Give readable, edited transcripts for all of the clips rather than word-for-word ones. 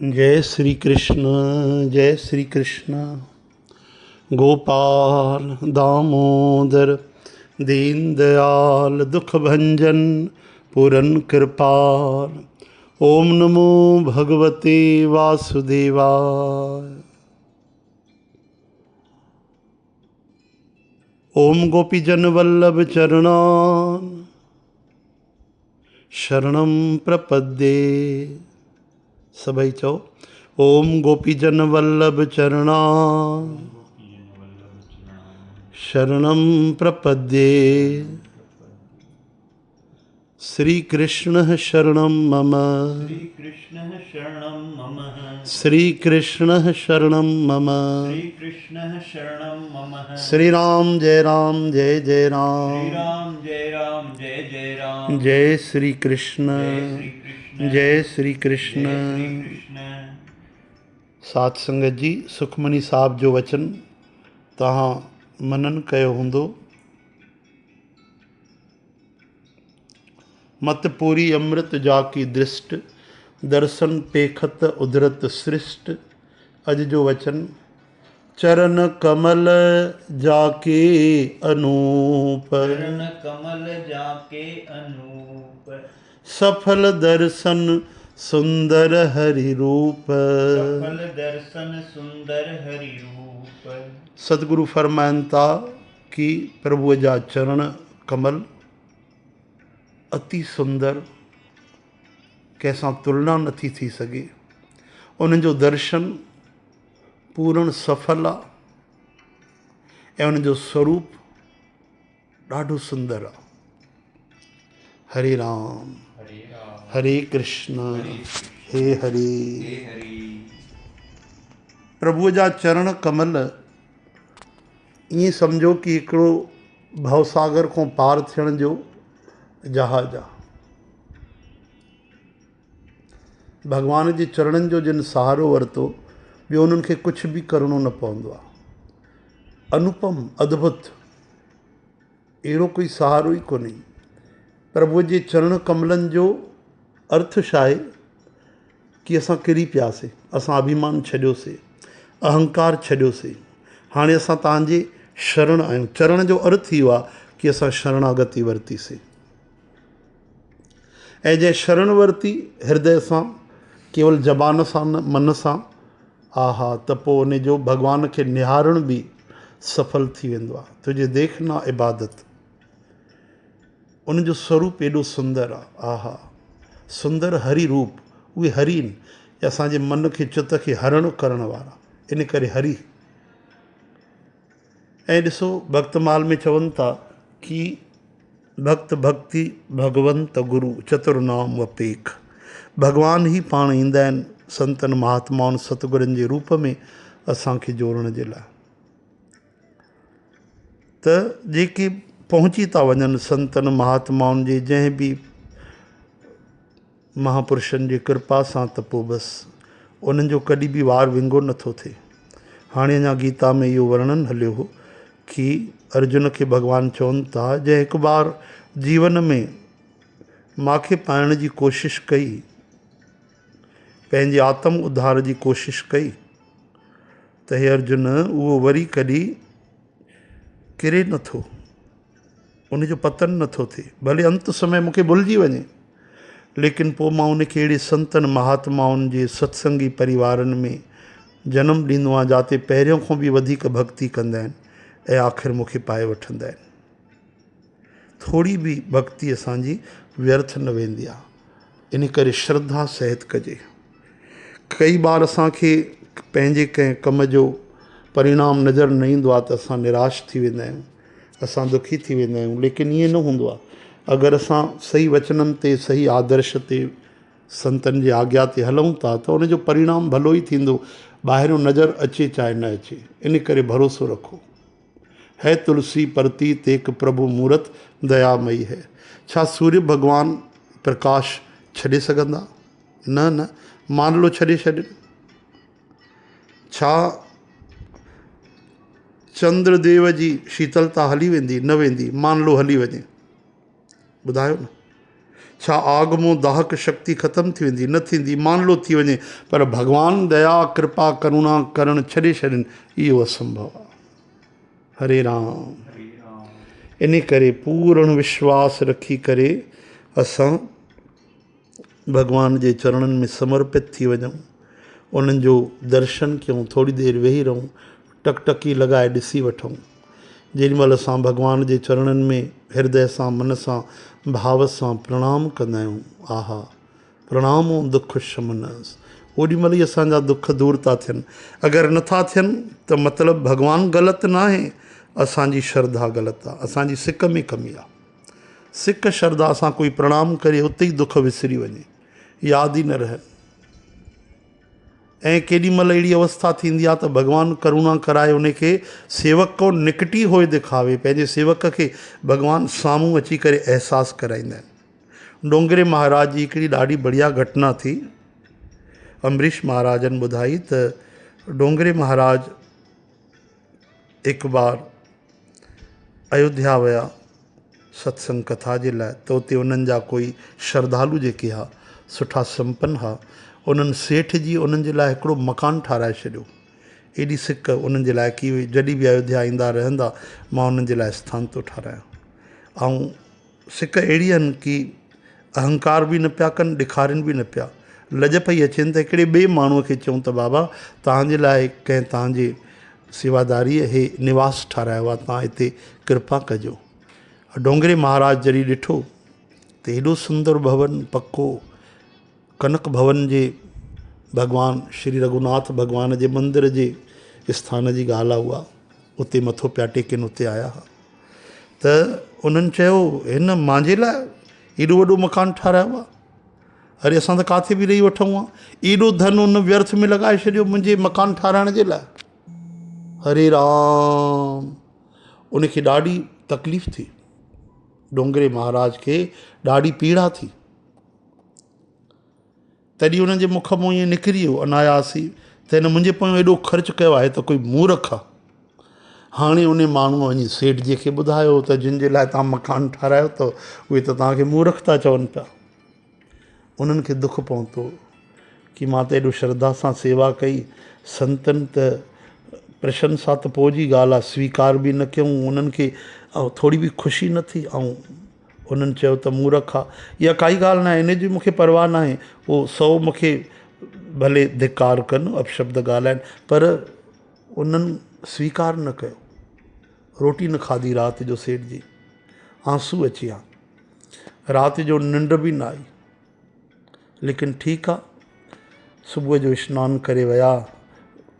जय श्री कृष्ण, जय श्री कृष्ण। गोपाल दामोदर दीन दयाल दुख भंजन पूरन कृपाल। ओम नमो भगवते वासुदेवाय। ओम गोपीजन वल्लभ चरणान शरणं प्रपद्ये। सभई चओ, ओम गोपीजन वल्लभ चरणान शरणं प्रपद्ये। श्री कृष्ण शरणं मम, श्री कृष्ण शरणं मम, श्री कृष्ण शरणं मम। श्री कृष्ण शरणं मम। श्री राम जय राम जय जय राम। श्री राम जय राम जय जय राम। जय श्री कृष्ण, जय श्री कृष्ण, जय श्री कृष्ण। जय श्री कृष्ण। साथ संगत जी, सुखमनी साहब जो वचन तहां मनन कयो हूंदो। मत पूरी अमृत जाकी दृष्ट, दर्शन पेखत उधरत सृष्ट। अज जो वचन, चरण कमल जाके अनूप, चरण कमल जाके अनूप। सफल दर्शन सुंदर हरि रूप। सफल दर्शन सुंदर हरि रूप। सतगुरु फरमाइनि था कि प्रभुअ जा चरण कमल अति सुंदर, कंहिंसां तुलना नथी थी सघे। उन्हनि जो दर्शन पूर्ण सफल आहे ऐं उन्हनि जो स्वरूप ॾाढो सुंदर आहे। हरे राम हरे राम, हरे कृष्ण हरे कृष्ण, हे हरे। हे हरि। प्रभुअ जा चरण कमल ईअं सम्झो कि हिकिड़ो भवसागर खां पार थियण जो जहाज आहे। भॻवान जे चरणनि जो जिन सहारो वरितो, ॿियो उन्हनि खे कुझु बि करिणो न पवंदो आहे। अनुपम, अद्भुत, अहिड़ो कोई सहारो ई कोन्हे। प्रभुअ जे चरण कमलनि जो अर्थ छा आहे कि असां किरी पियासीं, असां अभिमान छॾियोसीं, अहंकार छॾियोसीं। हाणे असां तव्हांजे शरण आहियूं। चरण जो अर्थ इहो आहे कि असां शरणागति वरितीसीं ऐं जंहिं शरण वरिती हृदय सां, केवल ज़बान सां न, मन सां, आहा, त पोइ उन जो भॻवान खे निहारण बि सफल थी वेंदो आहे। तुंहिंजे देखना इबादत, उन जो स्वरूप एॾो सुंदर आहे। आहा, सुंदर हरि रूप, उहे हरि आहिनि, असांजे मन खे चित खे हरण करण वारा, इन करे हरि। ऐं ॾिसो, भक्तमाल में चवनि था कि भक्त भक्ति भगवंत गुरु चतुर्नाम वपेख। भॻवान ई पाण ईंदा आहिनि संतनि महात्माउनि सतगुरनि जे रूप में असांखे जोड़ण जे लाइ। त जेके पहुची था वञनि संतनि महात्माउनि जे जंहिं बि महापुरुषनि जी कृपा सां, त पोइ बसि उन्हनि जो कॾहिं बि वार विंगो नथो थिए। हाणे अञा गीता में इहो वर्णन हलियो हो कि अर्जुन खे भॻवानु चवनि था, जंहिं हिकु बार जीवन में मूंखे पाइण जी कोशिशि कई, पंहिंजे आत्म उद्धार जी कोशिशि कई, त हे अर्जुन, उहो वरी कॾहिं किरे नथो, उनजो पतन नथो थिए। भले अंत समय मूंखे भुलिजी वञे, लेकिन पोइ मां उनखे अहिड़े संतनि महात्माउनि जे सत्संगी परिवारनि में जनमु ॾींदो आहियां, जिते पहिरियों खां बि वधीक भक्ति कंदा आहिनि ऐं आख़िर मूंखे पाए वठंदा आहिनि। थोरी बि भक्ति असांजी व्यर्थ न वेंदी आहे। इन करे श्रद्धा सहित कजे। कई बार असांखे पंहिंजे कंहिं कम जो परिणाम नज़र न ईंदो आहे त असां निराश थी वेंदा आहियूं, असां दुखी थी वेंदा आहियूं, लेकिन ईअं न हूंदो आहे। अगरि असां सही वचननि ते, सही आदर्श ते, संतनि जी आज्ञा ते हलूं था, त उनजो परिणाम भलो ई थींदो, ॿाहिरियों नज़र अचे चाहे न अचे। इन करे भरोसो रखो। है तुलसी परती तेक प्रभु मूरत दयामयी है। छा सूर्य भॻवानु प्रकाश छॾे सघंदा? न न, मानलो छॾे छॾनि। छा चंद्रदेव जी शीतलता हली वेंदी? न वेंदी, मानलो हली वञे। ॿुधायो न, छा आगमो दाहक शक्ति ख़तमु थी वेंदी? न थींदी, मानलो थी वञे, पर भॻवानु दया कृपा करुणा करणु छॾे छॾनि इहो असंभव आहे। हरे राम। हरे राम। इन करे पूर्ण विश्वास रखी करे असां भॻवान जे चरणनि में समर्पित थी वञूं, उन्हनि जो दर्शन कयूं, थोरी देरि वेही रहूं, टकटकी लॻाए ॾिसी वठूं। जेॾीमहिल असां भॻवान जे चरणनि में हृदय सां, मन सां, भाव सां प्रणाम कंदा आहियूं, आहा प्रणामो दुख शमनस, ओॾीमहिल ई असांजा दुख दूर था थियनि। अगरि नथा थियनि त मतिलबु भॻवानु ग़लति न आहे, असांजी श्रद्धा ग़लति आहे, असांजी सिक में कमी आहे। सिक श्रद्धा सां कोई प्रणाम करे उते ई दुख विसरी वञे, यादि ई न रहे। ऐं केॾी महिल अहिड़ी अवस्था थींदी आहे त भॻवानु करुणा कराए उनखे सेवक को निकटी होए ॾेखारे, पंहिंजे सेवक खे भॻवानु साम्हूं अची करे अहसासु कराईंदा आहिनि। डोंगरे महाराज जी हिकिड़ी ॾाढी बढ़िया घटना थी, अम्बरीश महाराजनि ॿुधाई त डोंगरे महाराज हिकु बार अयोध्या विया सत्संग कथा जे लाइ, त उते उन्हनि जा कोई श्रद्धालु जेके हा, सुठा संपन्न हा, उन्हनि सेठ जी उन्हनि जे लाइ हिकिड़ो मकान ठाराए छॾियो। एॾी सिक उन्हनि जे लाइ की हुई, जॾहिं बि अयोध्या ईंदा रहंदा, मां उन्हनि जे लाइ स्थान थो ठारायां। ऐं सिक अहिड़ी आहिनि की अहंकार बि न पिया कनि, ॾेखारनि बि न पिया, लॼ पई अचनि त हिकिड़े ॿिए माण्हूअ खे चयूं त बाबा तव्हांजे लाइ कंहिं तव्हांजे सेवादारीअ हे निवास ठारायो आहे, तव्हां हिते कृपा कजो। डोंगरे महाराज जॾहिं ॾिठो त हेॾो सुंदर भवन, पक्को कनक भवन जे भॻवानु श्री रघुनाथ भॻवान जे मंदिर जे स्थान जी ॻाल्हि आहे उहा, उते मथो पिया टेकिन, उते आया हुआ त उन्हनि चयो हिन मुंहिंजे लाइ एॾो वॾो मकानु ठारायो आहे? अरे असां त किथे बि रही वठूं हा, एॾो धन उन व्यर्थ में लॻाए छॾियो मुंहिंजे मकान ठाराइण जे लाइ। हरे राम। उनखे ॾाढी तकलीफ़ थी, डोंगरे महाराज खे ॾाढी पीड़ा थी। तॾहिं उन्हनि जे मुख मां ईअं निकिरी वियो अनायासी त हिन मुंहिंजे पोयां एॾो ख़र्चु कयो आहे त कोई मूर्ख आहे। हाणे उन माण्हूअ वञी सेठ जी खे ॿुधायो त जिन जे लाइ तव्हां मकान ठारायो अथव उहे त तव्हांखे मूर्ख था चवनि पिया। उन्हनि खे दुख पहुतो कि मां त एॾो श्रद्धा सां सेवा कई, संतनि त प्रशंसा त पोइ जी ॻाल्हि आहे, स्वीकार बि न कयूं, उन्हनि खे थोरी बि ख़ुशी न थी, ऐं उन्हनि चयो त मूर्ख आहे। इहा काई ॻाल्हि न आहे, इन जी मूंखे परवाह न आहे, उहो 100 मूंखे भले धिकार कनि, अपशब्द ॻाल्हाइनि, पर उन्हनि स्वीकार न कयो। रोटी न खाधी राति जो सेठ जी, आंसू अची विया, राति जो निंड बि न आई। लेकिन ठीकु आहे, सुबुह जो सनानु करे विया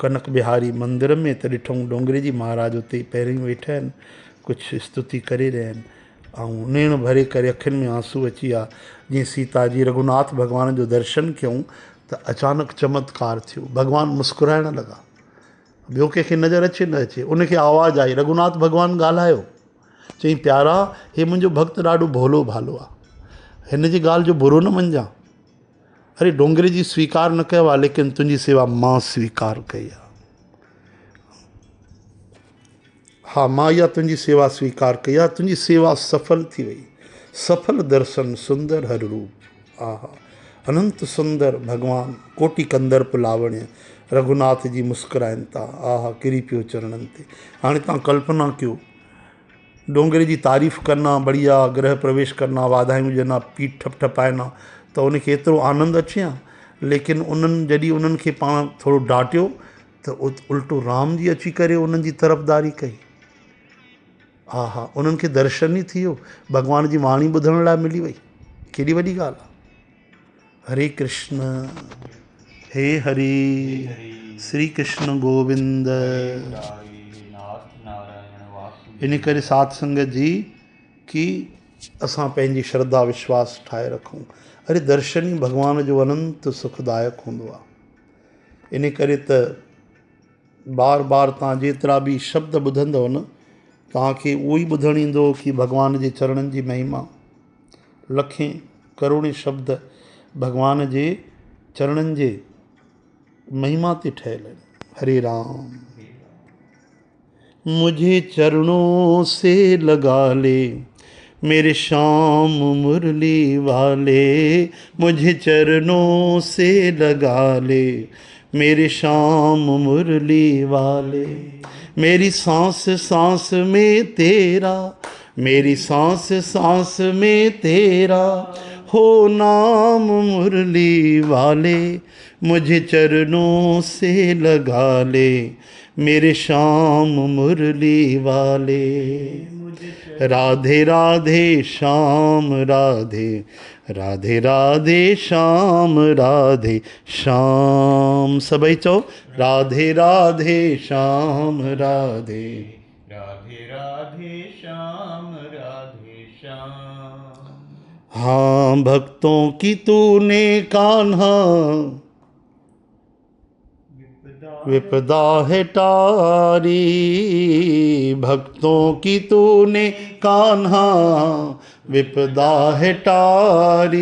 कनक बिहारी मंदिर में, त ॾिठूं डोंगरे जी महाराज उते पहिरीं वेठा आहिनि, कुझु स्तुति करे रहिया आहिनि, ऐं नेण भरे करे अखियुनि में आंसू अची विया। जीअं सीता जी रघुनाथ भॻवान जो दर्शन कयूं त अचानक चमत्कार थियो, भॻवानु मुस्कुराइण लॻा, ॿियो कंहिंखे नज़र अचे न अचे। उनखे आवाज़ु आई, रघुनाथ भॻवानु ॻाल्हायो, चई प्यारा हे मुंहिंजो भक्त ॾाढो भोलो भालो आहे, हिन जी ॻाल्हि जो बुरो न मञिजां। अरे डोंगरे जी स्वीकार न कयो आहे, लेकिन तुंहिंजी सेवा मां स्वीकार कई आहे। हा, मां इहा तुंहिंजी सेवा स्वीकार कई आहे, तुंहिंजी सेवा सफल थी वई। सफल दर्शन सुंदर हर रूप, आहा अनंत सुंदर भॻवानु कोटि कंदर्प लावण्य रघुनाथ जी मुस्कुराइनि था, आहा किरी पियो चरणनि ते। हाणे तव्हां कल्पना कयो, डोंगरे जी तारीफ़ करना, बढ़िया गृह प्रवेश करना, वाधायूं ॾियना, पीठ ठप ठपाइना, त उनखे एतिरो आनंदु अचे हा। लेकिन उन्हनि जॾहिं उन्हनि खे पाण थोरो डांटियो त उल्टो राम जी अची करे उन्हनि जी तरफ़दारी कई। हा हा, उन्हनि खे दर्शन ई थी वियो, भॻवान जी वाणी ॿुधण लाइ मिली वई, केॾी वॾी ॻाल्हि आहे। हरे कृष्ण, हे हरि, श्री कृष्ण गोविंद। इन करे साध संगत जी कि असां पंहिंजी श्रद्धा विश्वास ठाहे रखूं। अरे दर्शन ई भॻवान जो अनंत सुखदायक हूंदो आहे। इन करे त बार बार तव्हां जेतिरा बि शब्द ॿुधंदव न, तव्हांखे उहो ई ॿुधणु ईंदो कि भॻवान जे चरणनि जी महिमा, लखें करोड़े शब्द भॻवान जे चरणनि जे महिमा ते ठहियल आहिनि। हरे राम। मुझे चरणों से लगा ले मेरे श्याम मुरली वाले मुझे चरणों से लगा ले। मेरे श्याम मुरली वाले, मेरी सांस सांस में तेरा, मेरी सांस सांस में तेरा हो नाम मुरली वाले, मुझे चरणों से लगा ले। मेरे श्याम मुरली वाले। राधे राधे श्याम राधे, राधे राधे श्याम राधे श्याम। सबई चो राधे राधे श्याम राधे, राधे राधे श्याम राधे श्याम। हाँ भक्तों की तूने कान्हा विपदा है टारी, भक्तों की तूने कान्हा विपदा है टारी।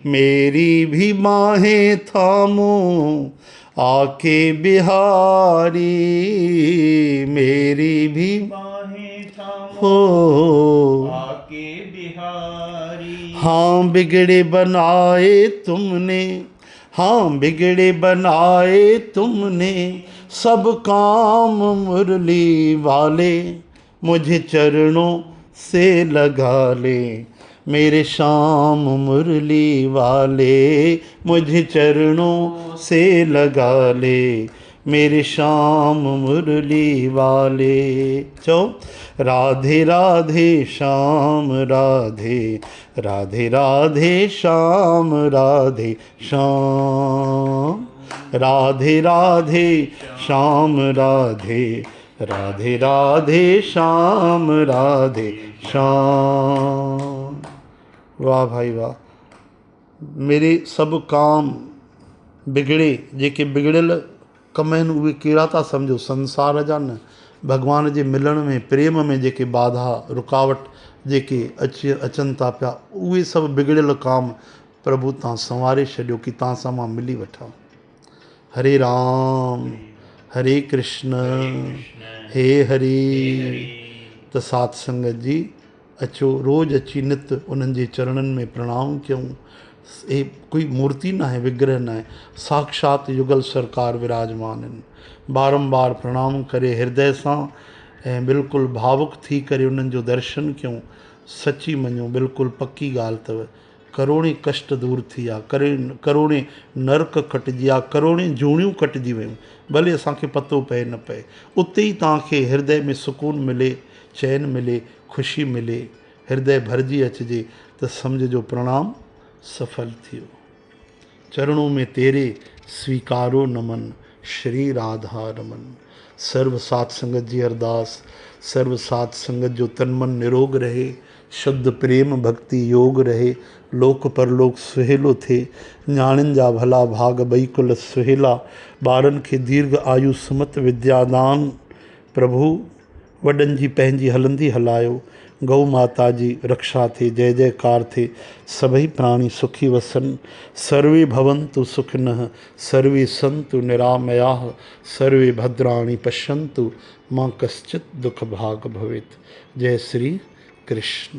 मेरी भी बाहें थामो आके बिहारी, मेरी भी बाहें थामो हो आके बिहारी। हाँ बिगड़े बनाए तुमने, हाँ बिगड़े बनाए तुमने सब काम मुरली वाले, मुझे चरणों से लगा ले। मेरे श्याम मुरली वाले, मुझे चरणों से लगा ले। मेरे श्याम मुरली वाले। चो राधे राधे श्याम राधे, राधे राधे श्याम राधे श्याम। राधे राधे श्याम राधे, राधे राधे श्याम राधे श्याम। वाह भाई वाह। मेरे सब काम बिगड़े, जेके बिगड़ियल कम आहिनि उहे कहिड़ा था सम्झो संसार जा न, भॻवान जे मिलण में प्रेम में जेके बाधा रुकावट जेके अचनि था पिया, उहे सभु बिगड़ियल काम प्रभु तव्हां संवारे छॾियो कि तव्हां सां मां मिली वठां। हरे राम हरे कृष्ण हे हरि। त साध संगत जी अचो रोज़ अची नित उन्हनि जे चरणनि में प्रणाम कयूं। हे कोई मूर्ति न आहे, विग्रह न आहे, साक्षात युगल सरकार विराजमान आहिनि। बारंबार प्रणाम करे हृदय सां ऐं बिल्कुलु भावुक थी करे उन्हनि जो दर्शन कयूं। सची मञो बिल्कुलु पकी ॻाल्हि अथव, करोड़े कष्ट दूर थी विया, करोड़े नरक कटिजी विया, करोड़े जूणियूं कटिजी वियूं, भले असांखे पतो पए न पए। उते ई तव्हांखे हृदय में सुकून मिले, चैन मिले, ख़ुशी मिले, हृदय भरिजी अचिजे त सम्झिजो प्रणाम सफल थियो। चरणों में तेरे स्वीकारो नमन, श्री राधा रमन। सर्व साध संगत जी अरदास, सर्व साध संगत जो तन मन निरोग रहे, शुद्ध प्रेम भक्ति योग रहे, लोक परलोक सुहेलो थिए, न्याणियुनि जा भला भाग ॿई कुल सुहेला, ॿारनि खे दीर्घ आयु सुमत विद्यादान। प्रभु वॾनि जी पंहिंजी हलंदी हलायो, गौ माता जी रक्षा थे, जय जयकार थे, सभई प्राणी सुखी वसन। सर्वे भवन्तु सुखिनः, सर्वे सन्तु निरामयाः, सर्वे भद्राणि पश्यन्तु मां कश्चित् दुख भाग भवेत्। जय श्री कृष्ण।